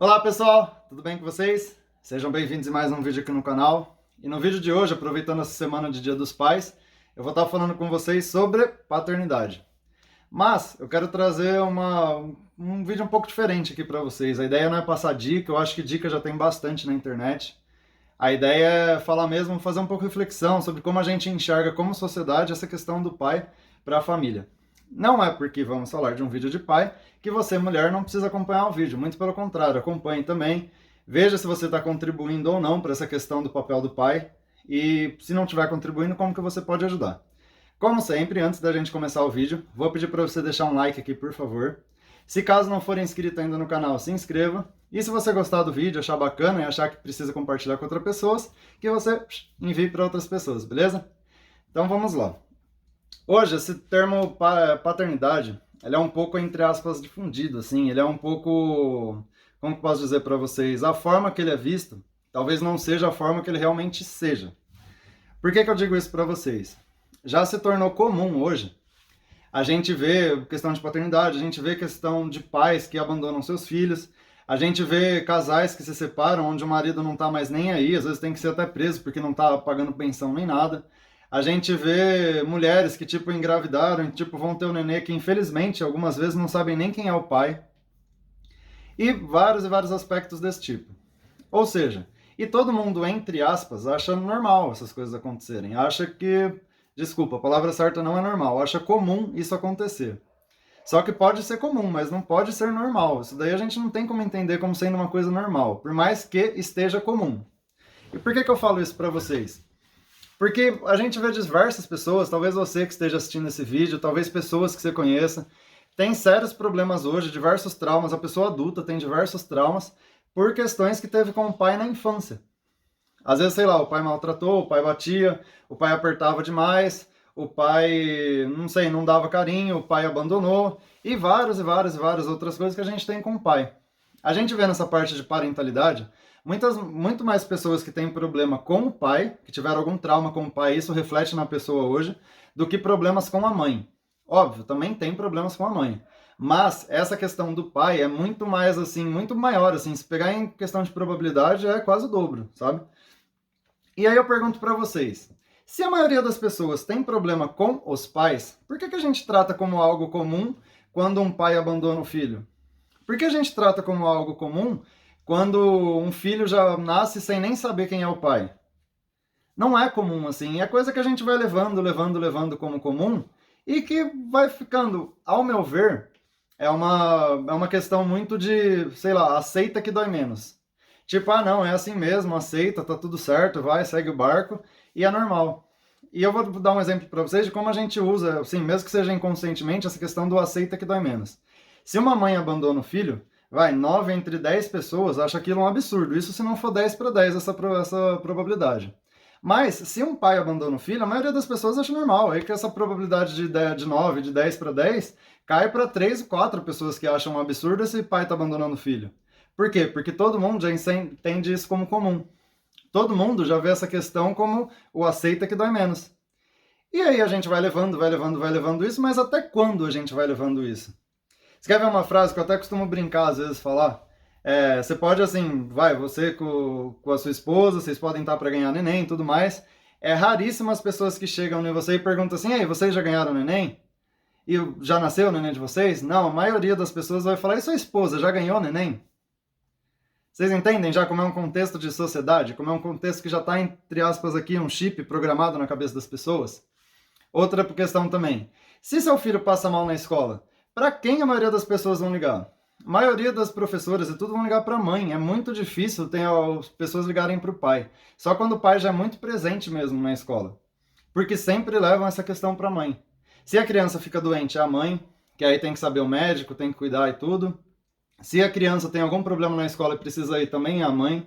Olá pessoal, tudo bem com vocês? Sejam bem-vindos em mais um vídeo aqui no canal. E no vídeo de hoje, aproveitando essa semana de Dia dos Pais, eu vou estar falando com vocês sobre paternidade. Mas eu quero trazer um vídeo um pouco diferente aqui para vocês. A ideia não é passar dica, eu acho que dica já tem bastante na internet. A ideia é falar mesmo, fazer um pouco de reflexão sobre como a gente enxerga como sociedade essa questão do pai para a família. Não é porque vamos falar de um vídeo de pai que você, mulher, não precisa acompanhar o vídeo. Muito pelo contrário, acompanhe também. Veja se você está contribuindo ou não para essa questão do papel do pai. E se não estiver contribuindo, como que você pode ajudar. Como sempre, antes da gente começar o vídeo, vou pedir para você deixar um like aqui, por favor. Se caso não for inscrito ainda no canal, se inscreva. E se você gostar do vídeo, achar bacana e achar que precisa compartilhar com outras pessoas, que você envie para outras pessoas, beleza? Então vamos lá. Hoje, esse termo paternidade, ele é um pouco, entre aspas, difundido, assim, ele é um pouco, como que posso dizer para vocês, a forma que ele é visto, talvez não seja a forma que ele realmente seja. Por que eu digo isso para vocês? Já se tornou comum hoje, a gente vê questão de paternidade, a gente vê questão de pais que abandonam seus filhos, a gente vê casais que se separam, onde o marido não está mais nem aí, às vezes tem que ser até preso porque não está pagando pensão nem nada. A gente vê mulheres que, tipo, engravidaram e, tipo, vão ter um nenê que, infelizmente, algumas vezes não sabem nem quem é o pai. E vários aspectos desse tipo. Ou seja, e todo mundo, entre aspas, acha normal essas coisas acontecerem. Acha que, desculpa, a palavra certa não é normal, acha comum isso acontecer. Só que pode ser comum, mas não pode ser normal. Isso daí a gente não tem como entender como sendo uma coisa normal, por mais que esteja comum. E por que eu falo isso para vocês? Porque a gente vê diversas pessoas, talvez você que esteja assistindo esse vídeo, talvez pessoas que você conheça, tem sérios problemas hoje, diversos traumas, a pessoa adulta tem diversos traumas por questões que teve com o pai na infância. Às vezes, sei lá, o pai maltratou, o pai batia, o pai apertava demais, o pai, não sei, não dava carinho, o pai abandonou, e várias outras coisas que a gente tem com o pai. A gente vê nessa parte de parentalidade muito mais pessoas que têm problema com o pai, que tiveram algum trauma com o pai, isso reflete na pessoa hoje, do que problemas com a mãe. Óbvio, também tem problemas com a mãe. Mas essa questão do pai é muito mais assim, muito maior, assim, se pegar em questão de probabilidade é quase o dobro, sabe? E aí eu pergunto para vocês, se a maioria das pessoas tem problema com os pais, por que a gente trata como algo comum quando um pai abandona o filho? Por que a gente trata como algo comum quando um filho já nasce sem nem saber quem é o pai? Não é comum assim, é coisa que a gente vai levando como comum e que vai ficando, ao meu ver, é uma questão muito de, sei lá, aceita que dói menos. Tipo, ah, não, é assim mesmo, aceita, tá tudo certo, vai, segue o barco e é normal. E eu vou dar um exemplo para vocês de como a gente usa, assim, mesmo que seja inconscientemente, essa questão do aceita que dói menos. Se uma mãe abandona o filho, vai, 9 entre 10 pessoas acham aquilo um absurdo. Isso se não for 10 para 10 essa probabilidade. Mas, se um pai abandona o filho, a maioria das pessoas acha normal. Aí que essa probabilidade de 9, de 10 para 10, cai para 3 ou 4 pessoas que acham um absurdo esse pai tá abandonando o filho. Por quê? Porque todo mundo já entende isso como comum. Todo mundo já vê essa questão como o aceita que dói menos. E aí a gente vai levando isso, mas até quando a gente vai levando isso? Você quer ver uma frase que eu até costumo brincar, às vezes, falar? Você pode, assim, você com a sua esposa, vocês podem estar para ganhar neném e tudo mais. É raríssimo as pessoas que chegam em você e perguntam assim, ei, vocês já ganharam neném? E já nasceu o neném de vocês? Não, a maioria das pessoas vai falar, e sua esposa já ganhou neném? Vocês entendem já como é um contexto de sociedade? Como é um contexto que já está, entre aspas, aqui, um chip programado na cabeça das pessoas? Outra questão também. Se seu filho passa mal na escola, para quem a maioria das pessoas vão ligar? A maioria das professoras e tudo vão ligar para a mãe. É muito difícil ter as pessoas ligarem para o pai. Só quando o pai já é muito presente mesmo na escola. Porque sempre levam essa questão para a mãe. Se a criança fica doente, é a mãe, que aí tem que saber o médico, tem que cuidar e tudo. Se a criança tem algum problema na escola e precisa ir também, é a mãe.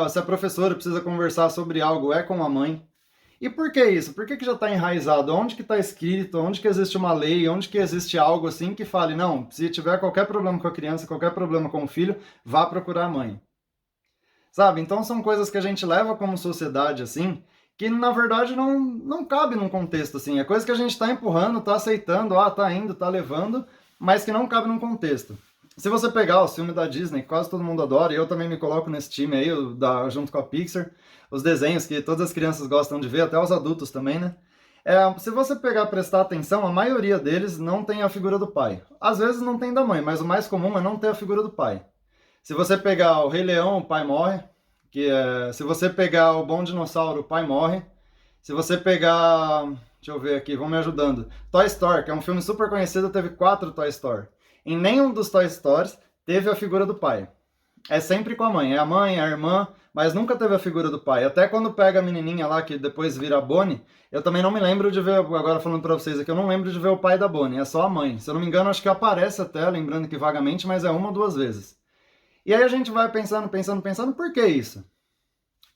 Se a professora precisa conversar sobre algo, é com a mãe. E por que isso? Por que já está enraizado? Onde que está escrito? Onde que existe uma lei? Onde que existe algo assim que fale, não, se tiver qualquer problema com a criança, qualquer problema com o filho, vá procurar a mãe. Sabe? Então são coisas que a gente leva como sociedade, assim, que na verdade não cabe num contexto, assim. É coisa que a gente está empurrando, está aceitando, tá indo, tá levando, mas que não cabe num contexto. Se você pegar o filme da Disney, que quase todo mundo adora, e eu também me coloco nesse time aí, junto com a Pixar, os desenhos que todas as crianças gostam de ver, até os adultos também, né? Se você pegar e prestar atenção, a maioria deles não tem a figura do pai. Às vezes não tem da mãe, mas o mais comum é não ter a figura do pai. Se você pegar o Rei Leão, o pai morre. Se você pegar o Bom Dinossauro, o pai morre. Se você pegar, deixa eu ver aqui, vão me ajudando. Toy Story, que é um filme super conhecido, teve 4 Toy Story. Em nenhum dos Toy Stories teve a figura do pai. É sempre com a mãe, é a mãe, é a irmã, mas nunca teve a figura do pai. Até quando pega a menininha lá, que depois vira a Bonnie, eu também não me lembro de ver, agora falando pra vocês aqui, eu não lembro de ver o pai da Bonnie, é só a mãe. Se eu não me engano, acho que aparece até, lembrando que vagamente, mas é 1 ou 2 vezes. E aí a gente vai pensando, por que isso?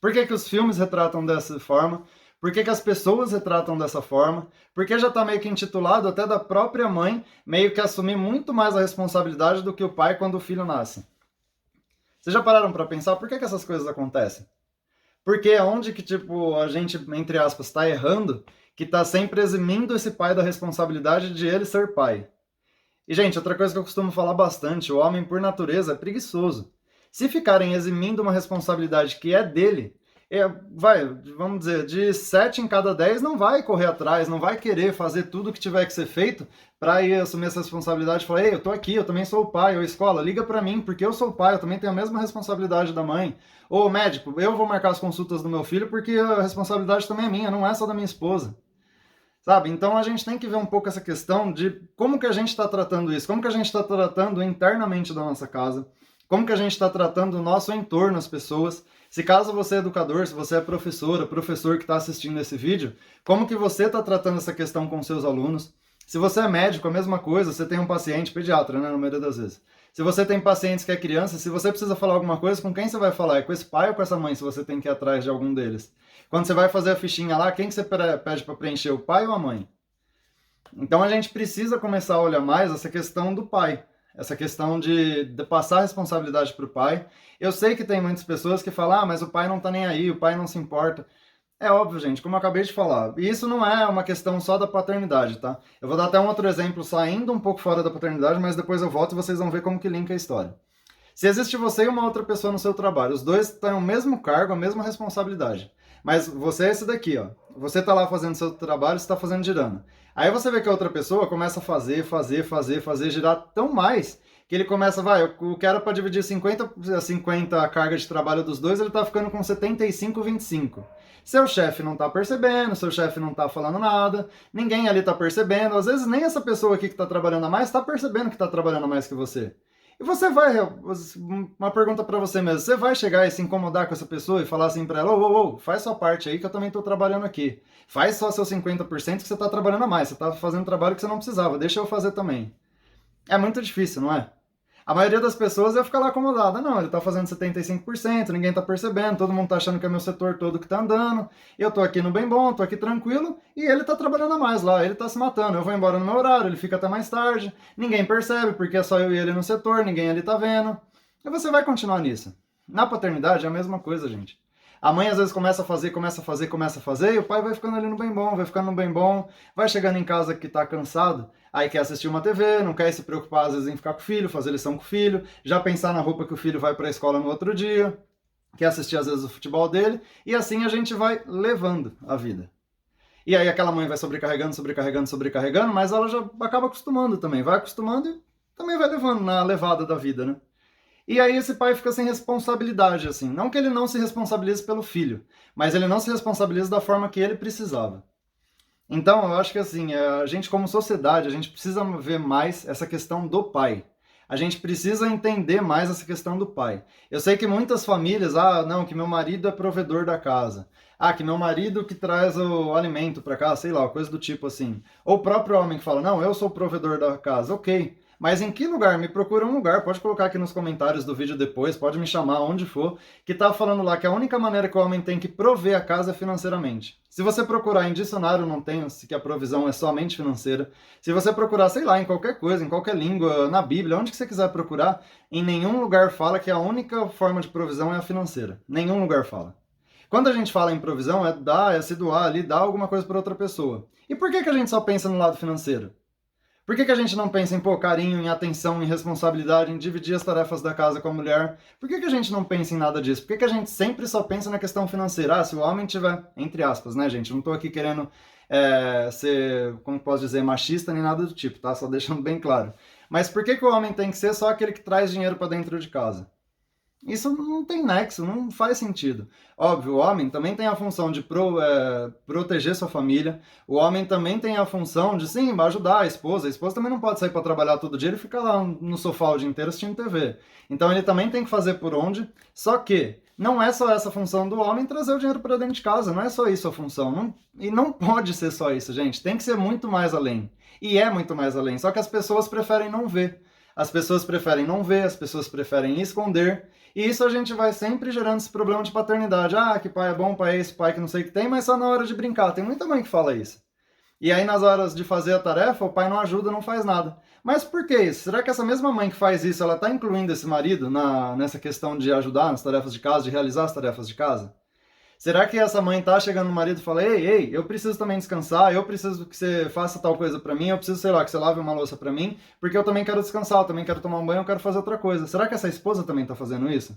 Por que os filmes retratam dessa forma? Por que as pessoas retratam dessa forma? Porque já está meio que intitulado até da própria mãe meio que assumir muito mais a responsabilidade do que o pai quando o filho nasce. Vocês já pararam para pensar por que essas coisas acontecem? Porque é onde que, tipo, a gente, entre aspas, está errando, que está sempre eximindo esse pai da responsabilidade de ele ser pai. E, gente, outra coisa que eu costumo falar bastante, o homem, por natureza, é preguiçoso. Se ficarem eximindo uma responsabilidade que é dele, vamos dizer, de 7 em cada 10 não vai correr atrás, não vai querer fazer tudo o que tiver que ser feito para ir assumir essa responsabilidade e falar, ei, eu tô aqui, eu também sou o pai, ou escola, liga para mim, porque eu sou o pai, eu também tenho a mesma responsabilidade da mãe. Ou médico, eu vou marcar as consultas do meu filho porque a responsabilidade também é minha, não é só da minha esposa. Sabe? Então a gente tem que ver um pouco essa questão de como que a gente está tratando isso, como que a gente está tratando internamente da nossa casa, como que a gente está tratando o nosso entorno, as pessoas. Se caso você é educador, se você é professora, professor que está assistindo esse vídeo, como que você está tratando essa questão com seus alunos? Se você é médico, a mesma coisa, você tem um paciente, pediatra, né, na maioria das vezes. Se você tem pacientes que é criança, se você precisa falar alguma coisa, com quem você vai falar? É com esse pai ou com essa mãe, se você tem que ir atrás de algum deles? Quando você vai fazer a fichinha lá, quem que você pede para preencher, o pai ou a mãe? Então a gente precisa começar a olhar mais essa questão do pai, essa questão de passar a responsabilidade para o pai. Eu sei que tem muitas pessoas que falam, mas o pai não tá nem aí, o pai não se importa. É óbvio, gente, como eu acabei de falar. E isso não é uma questão só da paternidade, tá? Eu vou dar até um outro exemplo saindo um pouco fora da paternidade, mas depois eu volto e vocês vão ver como que linka a história. Se existe você e uma outra pessoa no seu trabalho, os dois têm o mesmo cargo, a mesma responsabilidade. Mas você é esse daqui, ó. Você tá lá fazendo seu trabalho, você tá fazendo girando. Aí você vê que a outra pessoa começa a fazer, girar tão mais, que ele começa, eu quero para dividir 50 a carga de trabalho dos dois, ele tá ficando com 75-25. Seu chefe não tá percebendo, seu chefe não tá falando nada, ninguém ali tá percebendo, às vezes nem essa pessoa aqui que tá trabalhando a mais tá percebendo que tá trabalhando a mais que você. E você vai, uma pergunta para você mesmo, você vai chegar e se incomodar com essa pessoa e falar assim para ela, ô, faz sua parte aí que eu também tô trabalhando aqui. Faz só seus 50% que você tá trabalhando a mais, você tá fazendo trabalho que você não precisava, deixa eu fazer também. É muito difícil, não é? A maioria das pessoas vai ficar lá acomodada. Não, ele tá fazendo 75%, ninguém tá percebendo, todo mundo tá achando que é meu setor todo que tá andando, eu tô aqui no bem bom, tô aqui tranquilo, e ele tá trabalhando a mais lá, ele tá se matando. Eu vou embora no meu horário, ele fica até mais tarde, ninguém percebe porque é só eu e ele no setor, ninguém ali tá vendo. E você vai continuar nisso. Na paternidade é a mesma coisa, gente. A mãe às vezes começa a fazer, e o pai vai ficando ali no bem bom, vai chegando em casa que tá cansado, aí quer assistir uma TV, não quer se preocupar às vezes em ficar com o filho, fazer lição com o filho, já pensar na roupa que o filho vai para a escola no outro dia, quer assistir às vezes o futebol dele, e assim a gente vai levando a vida. E aí aquela mãe vai sobrecarregando, mas ela já acaba acostumando também, vai acostumando e também vai levando na levada da vida, né? E aí esse pai fica sem responsabilidade, assim. Não que ele não se responsabilize pelo filho, mas ele não se responsabiliza da forma que ele precisava. Então, eu acho que assim, a gente como sociedade, a gente precisa ver mais essa questão do pai. A gente precisa entender mais essa questão do pai. Eu sei que muitas famílias, não, que meu marido é provedor da casa. Que meu marido que traz o alimento para casa, sei lá, coisa do tipo assim. Ou o próprio homem que fala, não, eu sou o provedor da casa. Ok. Mas em que lugar? Me procura um lugar, pode colocar aqui nos comentários do vídeo depois, pode me chamar onde for, que tá falando lá que a única maneira que o homem tem que prover a casa é financeiramente. Se você procurar em dicionário, não tem que a provisão é somente financeira. Se você procurar, sei lá, em qualquer coisa, em qualquer língua, na Bíblia, onde que você quiser procurar, em nenhum lugar fala que a única forma de provisão é a financeira. Nenhum lugar fala. Quando a gente fala em provisão, é dar, é se doar ali, dar alguma coisa para outra pessoa. E por que a gente só pensa no lado financeiro? Por que que a gente não pensa em, pô, carinho, em atenção, em responsabilidade, em dividir as tarefas da casa com a mulher? Por que que a gente não pensa em nada disso? Por que que a gente sempre só pensa na questão financeira? Ah, se o homem tiver, entre aspas, né, gente? Eu não tô aqui querendo ser, como posso dizer, machista nem nada do tipo, tá? Só deixando bem claro. Mas por que que o homem tem que ser só aquele que traz dinheiro para dentro de casa? Isso não tem nexo, não faz sentido. Óbvio, o homem também tem a função de proteger sua família, o homem também tem a função de, sim, ajudar a esposa também não pode sair para trabalhar todo dia e ficar lá no sofá o dia inteiro assistindo TV. Então ele também tem que fazer por onde, só que não é só essa função do homem trazer o dinheiro para dentro de casa, não é só isso a função. E não pode ser só isso, gente, tem que ser muito mais além. E é muito mais além, só que as pessoas preferem não ver. As pessoas preferem não ver, as pessoas preferem esconder, e isso a gente vai sempre gerando esse problema de paternidade. Ah, que pai é bom, pai é esse, pai que não sei o que tem, mas só na hora de brincar. Tem muita mãe que fala isso. E aí nas horas de fazer a tarefa, o pai não ajuda, não faz nada. Mas por que isso? Será que essa mesma mãe que faz isso, ela está incluindo esse marido nessa questão de ajudar nas tarefas de casa, de realizar as tarefas de casa? Será que essa mãe tá chegando no marido e fala: ei, ei, eu preciso também descansar, eu preciso que você faça tal coisa pra mim, eu preciso, sei lá, que você lave uma louça pra mim, porque eu também quero descansar, eu também quero tomar um banho, eu quero fazer outra coisa. Será que essa esposa também tá fazendo isso?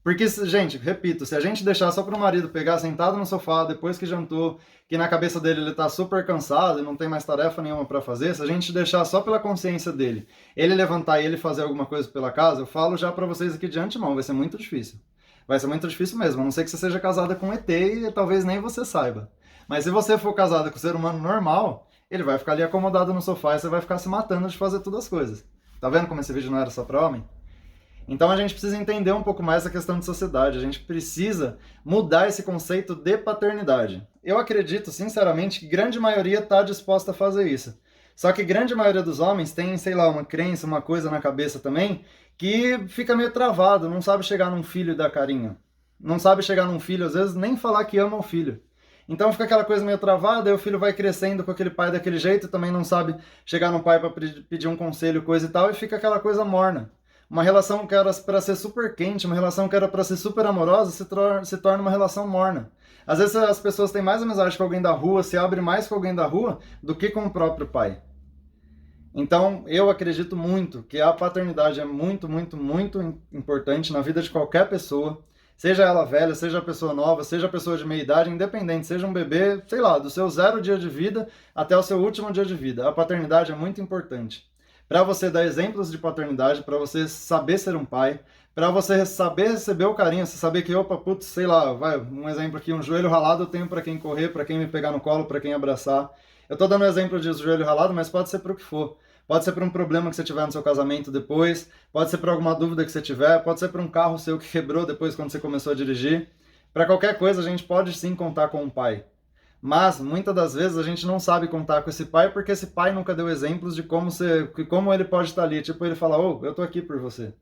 Porque, gente, repito, se a gente deixar só pro marido pegar sentado no sofá depois que jantou, que na cabeça dele ele tá super cansado e não tem mais tarefa nenhuma para fazer, se a gente deixar só pela consciência dele, ele levantar e ele fazer alguma coisa pela casa, eu falo já para vocês aqui de antemão, vai ser muito difícil. Vai ser muito difícil mesmo, a não ser que você seja casada com um ET e talvez nem você saiba. Mas se você for casada com um ser humano normal, ele vai ficar ali acomodado no sofá e você vai ficar se matando de fazer todas as coisas. Tá vendo como esse vídeo não era só pra homem? Então a gente precisa entender um pouco mais essa questão de sociedade, a gente precisa mudar esse conceito de paternidade. Eu acredito, sinceramente, que grande maioria está disposta a fazer isso. Só que grande maioria dos homens tem, sei lá, uma crença, uma coisa na cabeça também, que fica meio travado, não sabe chegar num filho e dar carinho. Não sabe chegar num filho, às vezes, nem falar que ama o filho. Então fica aquela coisa meio travada, aí o filho vai crescendo com aquele pai daquele jeito, também não sabe chegar no pai para pedir um conselho, coisa e tal, e fica aquela coisa morna. Uma relação que era para ser super quente, uma relação que era para ser super amorosa, se torna uma relação morna. Às vezes as pessoas têm mais amizade com alguém da rua, se abrem mais com alguém da rua do que com o próprio pai. Então, eu acredito muito que a paternidade é muito, muito, muito importante na vida de qualquer pessoa, seja ela velha, seja a pessoa nova, seja a pessoa de meia idade, independente, seja um bebê, sei lá, do seu 0 dia de vida até o seu último dia de vida. A paternidade é muito importante. Para você dar exemplos de paternidade, para você saber ser um pai, para você saber receber o carinho, você saber que, opa, putz, sei lá, vai, um exemplo aqui, um joelho ralado eu tenho para quem correr, para quem me pegar no colo, para quem abraçar. Eu tô dando um exemplo de joelho ralado, mas pode ser para o que for. Pode ser para um problema que você tiver no seu casamento depois, pode ser para alguma dúvida que você tiver, pode ser para um carro seu que quebrou depois quando você começou a dirigir. Para qualquer coisa a gente pode sim contar com um pai. Mas muitas das vezes a gente não sabe contar com esse pai porque esse pai nunca deu exemplos de como ele pode estar ali. Tipo, ele fala: ô, eu tô aqui por você.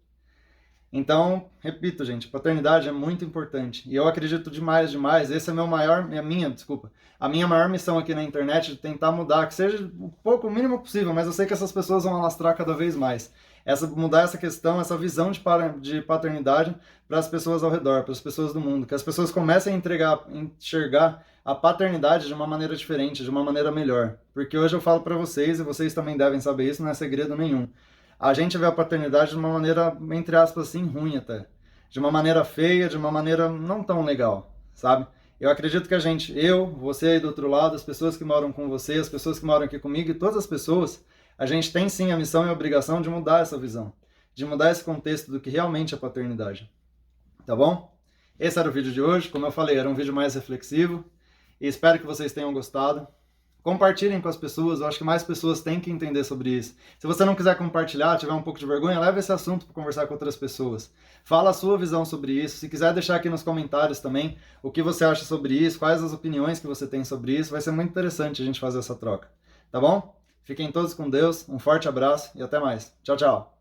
Então, repito, gente, paternidade é muito importante. E eu acredito demais, demais. Esse é a minha maior missão aqui na internet de tentar mudar, que seja um pouco, o mínimo possível, mas eu sei que essas pessoas vão alastrar cada vez mais. Mudar essa questão, essa visão de paternidade para as pessoas ao redor, para as pessoas do mundo. Que as pessoas comecem a enxergar a paternidade de uma maneira diferente, de uma maneira melhor. Porque hoje eu falo para vocês, e vocês também devem saber isso, não é segredo nenhum. A gente vê a paternidade de uma maneira, entre aspas, assim, ruim até. De uma maneira feia, de uma maneira não tão legal, sabe? Eu acredito que você aí do outro lado, as pessoas que moram com você, as pessoas que moram aqui comigo e todas as pessoas, a gente tem sim a missão e a obrigação de mudar essa visão. De mudar esse contexto do que realmente é paternidade. Tá bom? Esse era o vídeo de hoje. Como eu falei, era um vídeo mais reflexivo. E espero que vocês tenham gostado. Compartilhem com as pessoas, eu acho que mais pessoas têm que entender sobre isso. Se você não quiser compartilhar, tiver um pouco de vergonha, leve esse assunto para conversar com outras pessoas. Fala a sua visão sobre isso. Se quiser deixar aqui nos comentários também o que você acha sobre isso, quais as opiniões que você tem sobre isso, vai ser muito interessante a gente fazer essa troca. Tá bom? Fiquem todos com Deus, um forte abraço e até mais. Tchau, tchau!